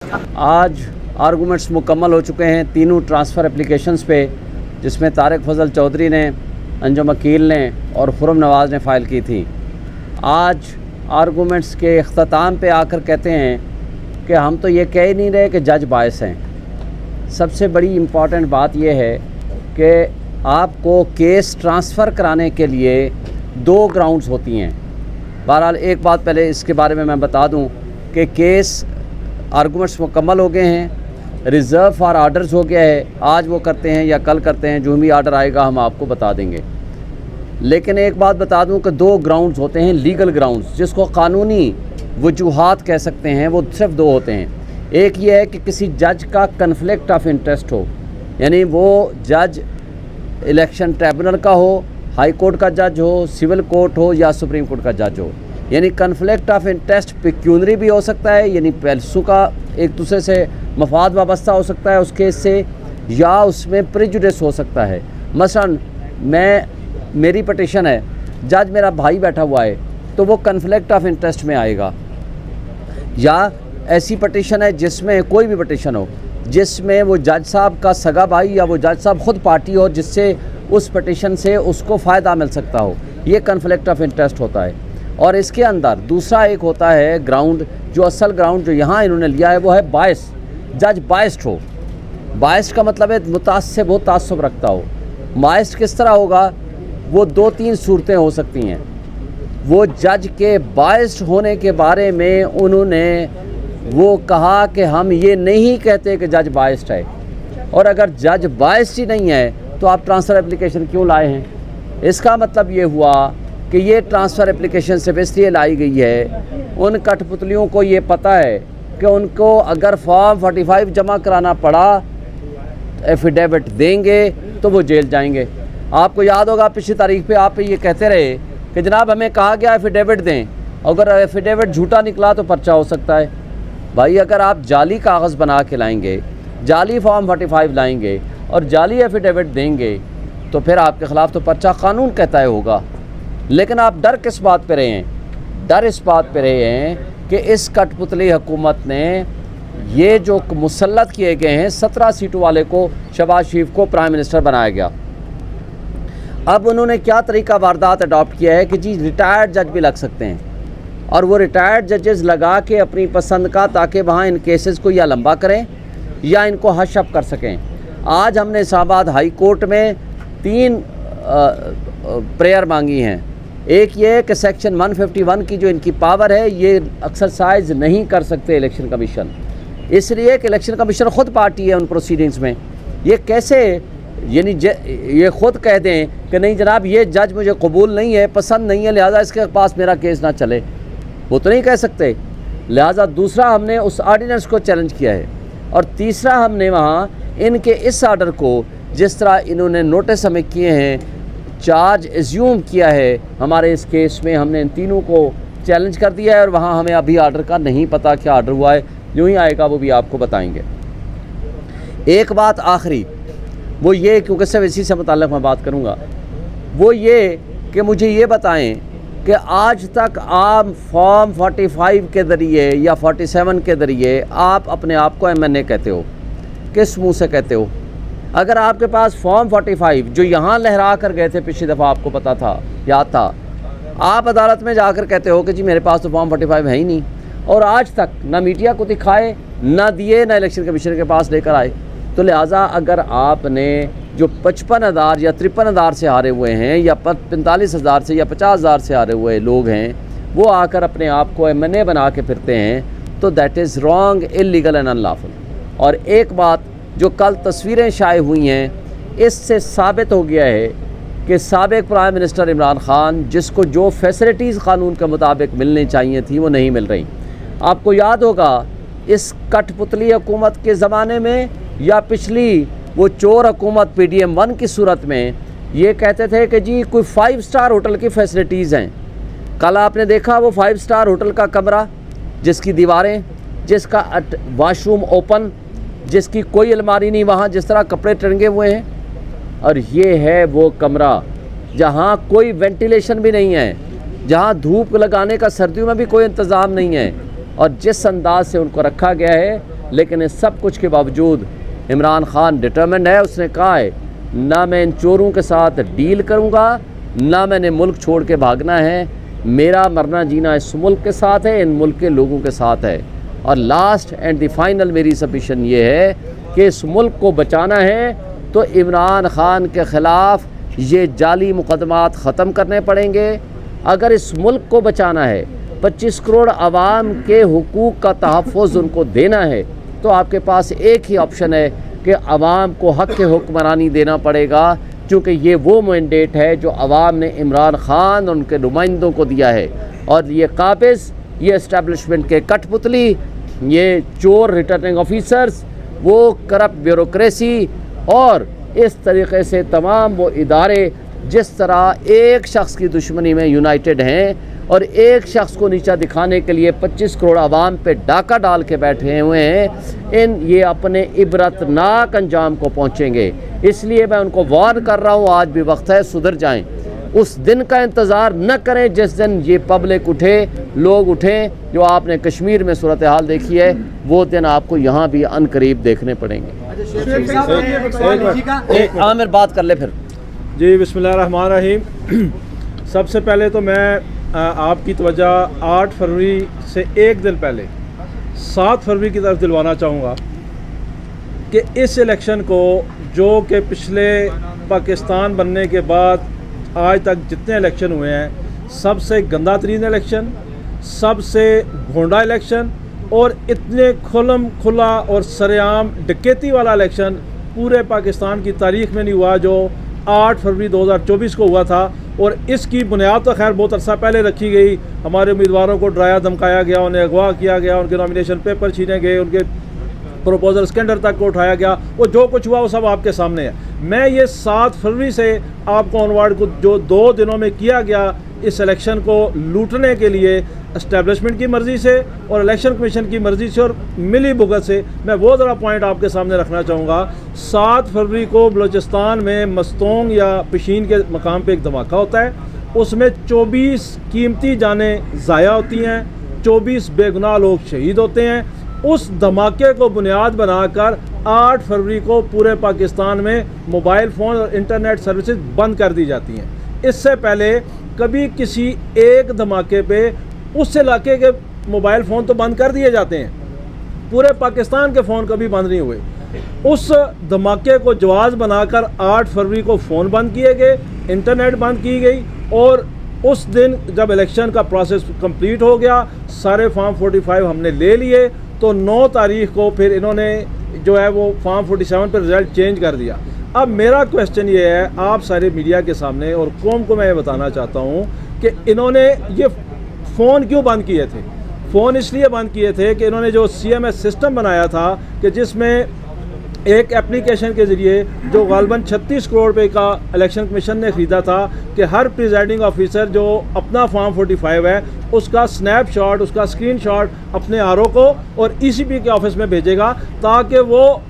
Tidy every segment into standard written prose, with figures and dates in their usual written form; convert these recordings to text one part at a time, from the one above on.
आज आर्गूमेंट्स मुकम्मल हो चुके हैं तीनों ट्रांसफ़र एप्लीकेशंस पे, जिसमें तारिक फजल चौधरी ने, अंजुम अकील ने और खुर्रम नवाज़ ने फ़ाइल की थी। आज आर्गूमेंट्स के अख्ताम पे आकर कहते हैं कि हम तो ये कह ही नहीं रहे कि जज बायस हैं। सबसे बड़ी इम्पॉर्टेंट बात यह है कि आपको केस ट्रांसफ़र कराने के लिए 2 ग्राउंड्स होती हैं। बहरहाल एक बात पहले इसके बारे में मैं बता दूं कि केस आर्गूमेंट्स मुकम्मल हो गए हैं, रिज़र्व फॉर आर्डर्स हो गया है। आज वो करते हैं या कल करते हैं, जो भी आर्डर आएगा हम आपको बता देंगे। लेकिन एक बात बता दूं कि 2 ग्राउंड्स होते हैं, लीगल ग्राउंड्स, जिसको कानूनी वजूहात कह सकते हैं, वो सिर्फ 2 होते हैं। एक ये है कि किसी जज का कन्फ्लिक्ट ऑफ इंटरेस्ट हो, यानी वो जज इलेक्शन ट्रिब्यूनल का हो, हाई कोर्ट का जज हो, सिविल कोर्ट हो या सुप्रीम कोर्ट का जज हो। यानी कन्फ्लिक्ट ऑफ इंटरेस्ट पेक्यूनरी भी हो सकता है, यानी पैसों का एक दूसरे से मफाद वाबस्ता हो सकता है उस केस से, या उसमें प्रेजुडिस हो सकता है। मसलन मेरी पटिशन है, जज मेरा भाई बैठा हुआ है, तो वो कन्फ्लिक्ट ऑफ इंटरेस्ट में आएगा। या ऐसी पटिशन है जिसमें, कोई भी पटिशन हो जिसमें वो जज साहब का सगा भाई या वो जज साहब ख़ुद पार्टी हो, जिससे उस पटिशन से उसको फ़ायदा मिल सकता हो, ये कन्फ्लिक्ट ऑफ इंटरेस्ट होता है। और इसके अंदर दूसरा एक होता है ग्राउंड, जो असल ग्राउंड जो यहाँ इन्होंने लिया है वो है बायस, जज बायस्ड हो। बायस्ड का मतलब है मुतासिब हो, तासुब रखता हो। बायस्ड किस तरह होगा? वो 2-3 सूरतें हो सकती हैं। वो जज के बायस्ड होने के बारे में उन्होंने वो कहा कि हम ये नहीं कहते कि जज बायस्ड है, और अगर जज बायस्ड ही नहीं है तो आप ट्रांसफ़र एप्लीकेशन क्यों लाए हैं? इसका मतलब ये हुआ कि ये ट्रांसफ़र एप्लीकेशन सिर्फ इसलिए लाई गई है, उन कठपुतलियों को ये पता है कि उनको अगर फॉर्म 45 जमा कराना पड़ा, एफिडेविट देंगे तो वो जेल जाएंगे। आपको याद होगा पिछली तारीख पे आप ये कहते रहे कि जनाब हमें कहा गया एफिडेविट दें, अगर एफिडेविट झूठा निकला तो पर्चा हो सकता है। भाई अगर आप जाली कागज़ बना के लाएंगे, जाली फॉर्म 45 लाएंगे और जाली एफिडेविट देंगे, तो फिर आपके ख़िलाफ़ तो पर्चा कानून कहता है होगा। लेकिन आप डर किस बात पे रहे हैं? डर इस बात पे रहे हैं कि इस कठपुतली हुकूमत ने ये जो मुसल्लत किए गए हैं 17 सीटों वाले को, शहबाज शरीफ को प्राइम मिनिस्टर बनाया गया। अब उन्होंने क्या तरीका वारदात अडॉप्ट किया है कि जी रिटायर्ड जज भी लग सकते हैं, और वो रिटायर्ड जजेस लगा के अपनी पसंद का, ताकि वहाँ इन केसेस को या लंबा करें या इनको हश अप कर सकें। आज हमने इस्लामाबाद हाई कोर्ट में 3 प्रेयर मांगी हैं। एक ये कि सेक्शन 151 की जो इनकी पावर है ये एक्सरसाइज नहीं कर सकते इलेक्शन कमीशन, इसलिए कि इलेक्शन कमीशन ख़ुद पार्टी है उन प्रोसीडिंग्स में। ये कैसे, यानी ये ख़ुद कह दें कि नहीं जनाब ये जज मुझे कबूल नहीं है, पसंद नहीं है, लिहाजा इसके पास मेरा केस ना चले, वो तो नहीं कह सकते। लिहाजा दूसरा हमने उस आर्डिनेंस को चैलेंज किया है, और तीसरा हमने वहाँ इनके इस आर्डर को, जिस तरह इन्होंने नोटिस हमें किए हैं, चार्ज एज्यूम किया है हमारे इस केस में, हमने इन तीनों को चैलेंज कर दिया है। और वहाँ हमें अभी आर्डर का नहीं पता क्या आर्डर हुआ है, जो ही आएगा वो भी आपको बताएंगे। एक बात आखिरी, वो ये, क्योंकि सिर्फ इसी से मुताल्लिक़ मैं बात करूँगा, वो ये कि मुझे ये बताएं कि आज तक आप फॉर्म 45 के ज़रिए या 47 के ज़रिए आप अपने आप को MNA कहते हो, किस मुँह से कहते हो? अगर आपके पास फॉर्म 45 जो यहाँ लहरा कर गए थे पिछली दफ़ा, आपको पता था, याद था, आप अदालत में जाकर कहते हो कि जी मेरे पास तो फॉर्म 45 है ही नहीं, और आज तक ना मीडिया को दिखाए, ना दिए, ना इलेक्शन कमीशन के पास लेकर आए। तो लिहाजा अगर आपने जो 55,000 या 53,000 से हारे हुए हैं, या 45,000 से या 50,000 से हारे हुए लोग हैं, वो आकर अपने आप को MNA बना के फिरते हैं, तो that is wrong, illegal and unlawful. और एक बात, जो कल तस्वीरें शाये हुई हैं, इससे साबित हो गया है कि साबिक प्राइम मिनिस्टर इमरान ख़ान, जिसको जो फैसिलिटीज़ क़ानून के मुताबिक मिलनी चाहिए थी वो नहीं मिल रही। आपको याद होगा इस कठपुतली हुकूमत के ज़माने में, या पिछली वो चोर हुकूमत PDM 1 की सूरत में, ये कहते थे कि जी कोई 5 स्टार होटल की फ़ैसिलिटीज़ हैं। कल आपने देखा वो 5 स्टार होटल का कमरा, जिसकी दीवारें, जिसका वाशरूम ओपन, जिसकी कोई अलमारी नहीं वहाँ, जिस तरह कपड़े टंगे हुए हैं, और ये है वो कमरा जहाँ कोई वेंटिलेशन भी नहीं है, जहाँ धूप लगाने का सर्दियों में भी कोई इंतज़ाम नहीं है, और जिस अंदाज से उनको रखा गया है लेकिन इस सब कुछ के बावजूद इमरान खान डिटर्मिन्ड है। उसने कहा है ना मैं इन चोरों के साथ डील करूँगा, ना मैंने मुल्क छोड़ के भागना है। मेरा मरना जीना इस मुल्क के साथ है, इन मुल्क के लोगों के साथ है। और लास्ट एंड द फाइनल मेरी सब्मिशन ये है कि इस मुल्क को बचाना है तो इमरान खान के ख़िलाफ़ ये जाली मुकदमात ख़त्म करने पड़ेंगे। अगर इस मुल्क को बचाना है, 25 करोड़ आवाम के हुकूक़ का तहफ़्फ़ुज़ उनको देना है, तो आपके पास एक ही ऑप्शन है कि आवाम को हक़ के हुक्मरानी देना पड़ेगा, क्योंकि ये वो मैंडेट है जो आवाम ने इमरान खान और उनके नुमाइंदों को दिया है। और ये काबिज़, ये इस्टेब्लिशमेंट के कठपुतली, ये चोर रिटर्निंग ऑफिसर्स, वो करप्ट ब्यूरोक्रेसी और इस तरीक़े से तमाम वो इदारे जिस तरह एक शख्स की दुश्मनी में यूनाइटेड हैं और एक शख्स को नीचा दिखाने के लिए 25 करोड़ आवाम पे डाका डाल के बैठे हुए हैं, ये अपने इबरतनाक अंजाम को पहुँचेंगे। इसलिए मैं उनको वार्न कर रहा हूँ, आज भी वक्त है, सुधर जाएं। उस दिन का इंतज़ार न करें जिस दिन ये पब्लिक उठे, लोग उठें। जो आपने कश्मीर में सूरत हाल देखी है, वो दिन आपको यहाँ भी अनकरीब देखने पड़ेंगे। आमिर बात कर ले फिर। जी, बिस्मिल्लाहिर्रहमानिर्रहीम। सबसे पहले तो मैं आपकी तवज्जो 8 फरवरी से एक दिन पहले 7 फरवरी की तरफ दिलवाना चाहूँगा कि इस इलेक्शन को, जो कि पिछले पाकिस्तान बनने के बाद आज तक जितने इलेक्शन हुए हैं, सबसे गंदा तरीन इलेक्शन, सबसे भोंडा इलेक्शन और इतने खुला और सरेआम डकैती वाला इलेक्शन पूरे पाकिस्तान की तारीख़ में नहीं हुआ जो 8 फरवरी 2024 को हुआ था। और इसकी बुनियाद तो खैर बहुत अरसा पहले रखी गई। हमारे उम्मीदवारों को डराया धमकाया गया, उन्हें अगवा किया गया, उनके नॉमिनेशन पेपर छीने गए, उनके प्रपोजल स्कैंडर तक को उठाया गया। वो जो कुछ हुआ वो सब आपके सामने है। मैं ये 7 फरवरी से आपको ऑनवर्ड को जो 2 दिनों में किया गया इस इलेक्शन को लूटने के लिए एस्टेब्लिशमेंट की मर्ज़ी से और इलेक्शन कमीशन की मर्ज़ी से और मिली भुगत से, मैं वो ज़रा पॉइंट आपके सामने रखना चाहूँगा। 7 फरवरी को बलूचिस्तान में मस्तोंग या पशीन के मकाम पे एक धमाका होता है। उसमें 24 कीमती जानें ज़ाया होती हैं, 24 बेगुनाह लोग शहीद होते हैं। उस धमाके को बुनियाद बनाकर 8 फरवरी को पूरे पाकिस्तान में मोबाइल फ़ोन और इंटरनेट सर्विसेज बंद कर दी जाती हैं। इससे पहले कभी किसी एक धमाके पे उस इलाके के मोबाइल फ़ोन तो बंद कर दिए जाते हैं, पूरे पाकिस्तान के फ़ोन कभी बंद नहीं हुए। उस धमाके को जवाज़ बनाकर 8 फरवरी को फ़ोन बंद किए गए, इंटरनेट बंद की गई। और उस दिन जब इलेक्शन का प्रोसेस कंप्लीट हो गया, सारे फॉर्म 45 हमने ले लिए, तो 9 तारीख को फिर इन्होंने जो है वो फॉर्म 47 पर रिज़ल्ट चेंज कर दिया। अब मेरा क्वेश्चन ये है आप सारे मीडिया के सामने और कौम को मैं ये बताना चाहता हूँ कि इन्होंने ये फ़ोन क्यों बंद किए थे। फ़ोन इसलिए बंद किए थे कि इन्होंने जो CMS सिस्टम बनाया था कि जिसमें एक एप्लीकेशन के ज़रिए जो गालबन 36 करोड़ रुपए का इलेक्शन कमीशन ने ख़रीदा था कि हर प्रिजाइडिंग ऑफिसर जो अपना फॉर्म 45 है उसका स्नैपशॉट, उसका स्क्रीनशॉट अपने RO को और ECP के ऑफिस में भेजेगा, ताकि वो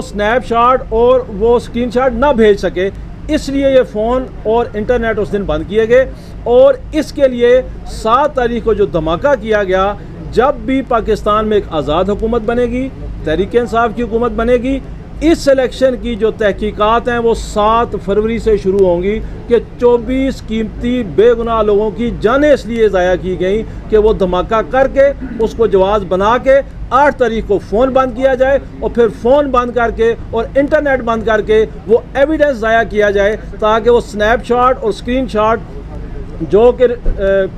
स्नैपशॉट और वो स्क्रीनशॉट ना भेज सके। इसलिए ये फ़ोन और इंटरनेट उस दिन बंद किए गए। और इसके लिए 7 तारीख को जो धमाका किया गया, जब भी पाकिस्तान में एक आज़ाद हुकूमत बनेगी, तहरीक इंसाफ की हुकूमत बनेगी, इस इलेक्शन की जो तहकीकात हैं वो 7 फरवरी से शुरू होंगी कि 24 कीमती बेगुनाह लोगों की जानें इसलिए ज़ाया की गई कि वो धमाका करके उसको जवाज़ बना के 8 तारीख को फ़ोन बंद किया जाए और फिर फ़ोन बंद करके और इंटरनेट बंद करके वो एविडेंस ज़ाया किया जाए, ताकि वो स्नैपशॉट और स्क्रीनशॉट जो कि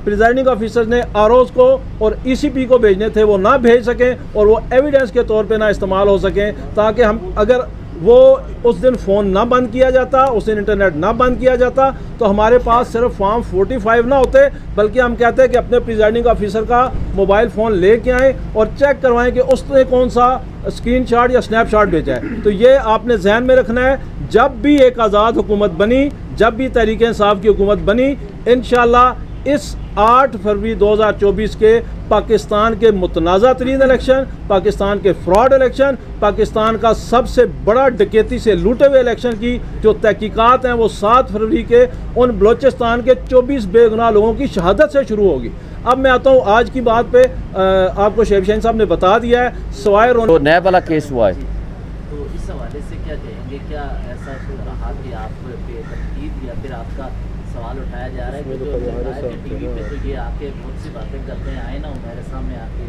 प्रिजाइडिंग ऑफिसर्स ने ROs को और ECP को भेजने थे वो ना भेज सकें और वो एविडेंस के तौर पे ना इस्तेमाल हो सकें, ताकि हम अगर वो उस दिन फ़ोन ना बंद किया जाता, उस दिन इंटरनेट ना बंद किया जाता, तो हमारे पास सिर्फ फॉर्म 45 ना होते, बल्कि हम कहते हैं कि अपने प्रिजाइडिंग ऑफिसर का मोबाइल फ़ोन लेके आएँ और चेक करवाएं कि उसने कौन सा स्क्रीनशॉट या स्नैपशॉट भेजा है। तो ये आपने जहन में रखना है, जब भी एक आज़ाद हुकूमत बनी, जब भी तहरीक इंसाफ की हुकूमत बनी, इंशाअल्लाह इस 8 फरवरी 2024 के पाकिस्तान के मुतनाज़ा तरीन इलेक्शन, पाकिस्तान के फ्रॉड इलेक्शन, पाकिस्तान का सबसे बड़ा डकैती से लूटे हुए इलेक्शन की जो तहकीकात हैं वो 7 फरवरी के उन बलोचिस्तान के 24 बेगुनाह लोगों की शहादत से शुरू होगी। अब मैं आता हूँ आज की बात पे। आपको शेख हुसैन साहब ने बता दिया है, सवाए तो नैब वाला केस हुआ है, तो इस हवाले से क्या कहेंगे? क्या ऐसा रहा कि आप पे तनकीद या फिर आपका सवाल उठाया जा रहा है कि जो टीवी पे तो ये आके बहुत सी बातें करते हैं, आए ना मेरे सामने आके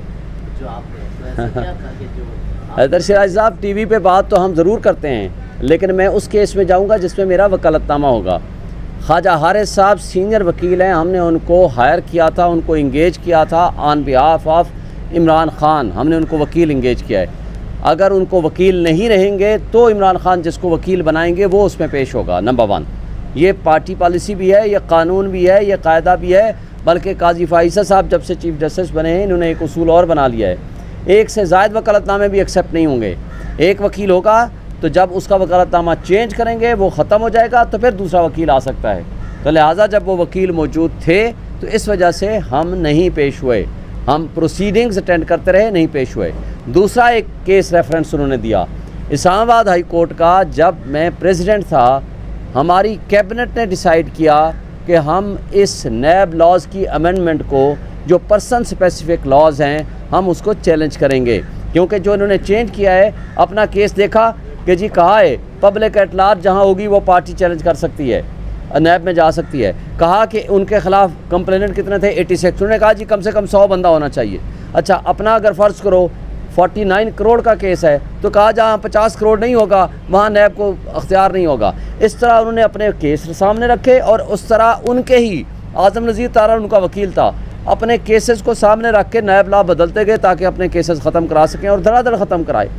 जो आप तो ऐसा क्या था कि जो हैदर सिराज साहब टीवी पे बात तो हम ज़रूर करते हैं, लेकिन मैं उस केस में जाऊंगा जिसमें मेरा वकालतनामा होगा। ख्वाजा हारिस साहब सीनियर वकील हैं, हमने उनको हायर किया था, उनको इंगेज किया था on behalf of Imran Khan, हमने उनको वकील इंगेज किया है। अगर उनको वकील नहीं रहेंगे तो इमरान ख़ान जिसको वकील बनाएंगे वो उसमें पेश होगा। नंबर 1 ये पार्टी पॉलिसी भी है, ये कानून भी है, ये कायदा भी है। बल्कि काजी फ़ाइज़ा साहब जब से चीफ जस्टिस बने हैं इन्होंने एक उसूल और बना लिया है, एक से ज़ायद वकालतनामे भी एक्सेप्ट नहीं होंगे। एक वकील होगा तो जब उसका वकालतनामा चेंज करेंगे वो ख़त्म हो जाएगा तो फिर दूसरा वकील आ सकता है। तो लिहाजा जब वो वकील मौजूद थे तो इस वजह से हम नहीं पेश हुए, हम प्रोसीडिंग्स अटेंड करते रहे, नहीं पेश हुए। दूसरा एक केस रेफरेंस उन्होंने दिया इस्लामाबाद हाई कोर्ट का। जब मैं प्रेसिडेंट था हमारी कैबिनेट ने डिसाइड किया कि हम इस नैब लॉज़ की अमेंडमेंट को जो पर्सन स्पेसिफिक लॉज़ हैं हम उसको चैलेंज करेंगे, क्योंकि जो इन्होंने चेंज किया है अपना केस देखा कि जी कहा है पब्लिक एट लार्ज जहाँ होगी वो पार्टी चैलेंज कर सकती है, नैब में जा सकती है। कहा कि उनके ख़िलाफ़ कंप्लेनेंट कितने थे 86, उन्होंने कहा जी कम से कम 100 बंदा होना चाहिए। अच्छा अपना अगर फ़र्ज़ करो 49 करोड़ का केस है तो कहा जहाँ 50 करोड़ नहीं होगा वहाँ नैब को अख्तियार नहीं होगा। इस तरह उन्होंने अपने केस सामने रखे और उस तरह उनके ही आज़म नज़ीर तारा उनका वकील था, अपने केसेस को सामने रख के नैब लॉ बदलते गए ताकि अपने केसेस ख़त्म करा सकें और धड़ाधड़ ख़त्म कराए।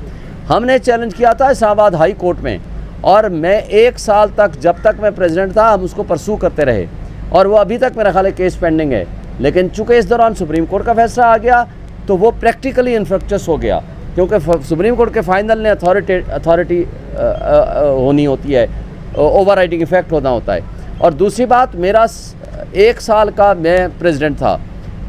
हमने चैलेंज किया था इस्लामाबाद हाई कोर्ट में और मैं 1 साल तक जब तक मैं प्रेसिडेंट था हम उसको परसू करते रहे और वो अभी तक मेरा ख्याल है केस पेंडिंग है। लेकिन चूँकि इस दौरान सुप्रीम कोर्ट का फैसला आ गया तो वो प्रैक्टिकली इन्फ्रक्चस हो गया, क्योंकि सुप्रीम कोर्ट के फाइनल ने अथॉरिटी होनी होती है, ओवर राइडिंग इफेक्ट होना होता है। और दूसरी बात मेरा 1 साल का मैं प्रेसिडेंट था,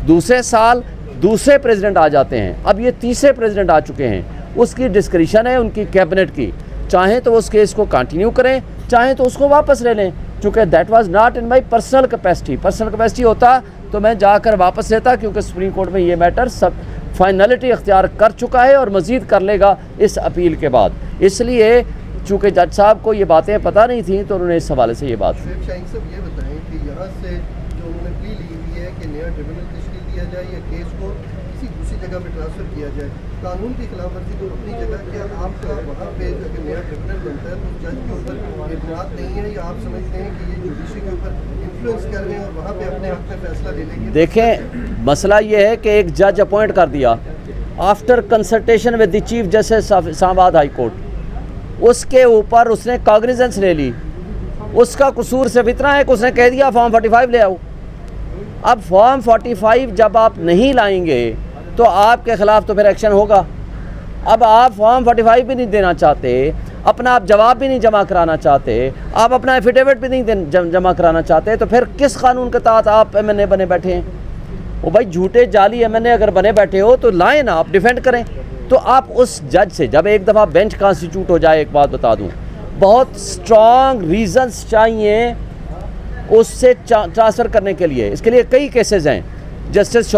दूसरे साल दूसरे प्रेसिडेंट आ जाते हैं, अब ये तीसरे प्रेसिडेंट आ चुके हैं, उसकी डिस्क्रिशन है उनकी कैबिनेट की, चाहें तो उस केस को कंटिन्यू करें चाहें तो उसको वापस ले लें। चूँकि that was not in my personal capacity होता तो मैं जाकर वापस लेता, क्योंकि सुप्रीम कोर्ट में ये मैटर सब फाइनलिटी अख्तियार कर चुका है और मज़ीद कर लेगा इस अपील के बाद। इसलिए चूँकि जज साहब को ये बातें पता नहीं थी तो उन्होंने इस हवाले से ये बात शेख शाहीन साहब ये बताएं कि यहाँ से जो उन्होंने प्ली ली हुई है कि नया ट्रिब्यूनल तश्कील दिया जाए या केस को किसी दूसरी जगह पे ट्रांसफ़र किया जाए, कानून की खिलाफ वर्जी तो अपनी जगह, क्या आप वहाँ पे अगर नया ट्रिब्यूनल बनता है तो जज के ऊपर एतमाद नहीं है या आप समझते हैं कि ये जुडिशरी के ऊपर इन्फ्लुएंस कर रहे हैं और वहाँ पे अपने हक़ में फैसला ले लेंगे? देखें मसला ये है कि एक जज अपॉइंट कर दिया after consultation with the chief justice of Islamabad high court, उसके ऊपर उसने कॉग्निजेंस ले ली, उसका कसूर सिर्फ इतना है कि उसने कह दिया फॉर्म 45 ले आओ। अब फॉर्म 45 जब आप नहीं लाएंगे तो आपके ख़िलाफ़ तो फिर एक्शन होगा। अब आप फॉर्म 45 भी नहीं देना चाहते, अपना आप जवाब भी नहीं जमा कराना चाहते, आप अपना एफिडेविट भी नहीं जमा कराना चाहते, तो फिर किस कानून के तहत आप MNA बने बैठे हैं? वो भाई झूठे जाली MNA अगर बने बैठे हो तो लाएं ना, आप डिफेंड करें। तो आप उस जज से जब एक दफ़ा बेंच कॉन्स्टिट्यूट हो जाए, एक बात बता दूं, बहुत स्ट्रॉन्ग रीज़न्स चाहिए उससे ट्रांसफ़र करने के लिए। इसके लिए कई केसेस हैं। जस्टिस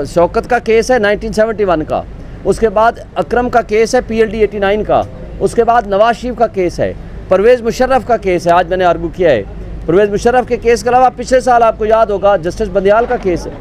शौकत का केस है 1971 का, उसके बाद अकरम का केस है PLD 89 का, उसके बाद नवाज शरीफ का केस है, परवेज़ मुशर्रफ का केस है, आज मैंने आर्गू किया है। परवेज़ मुशर्रफ के केस के अलावा पिछले साल आपको याद होगा जस्टिस बंदियाल का केस है।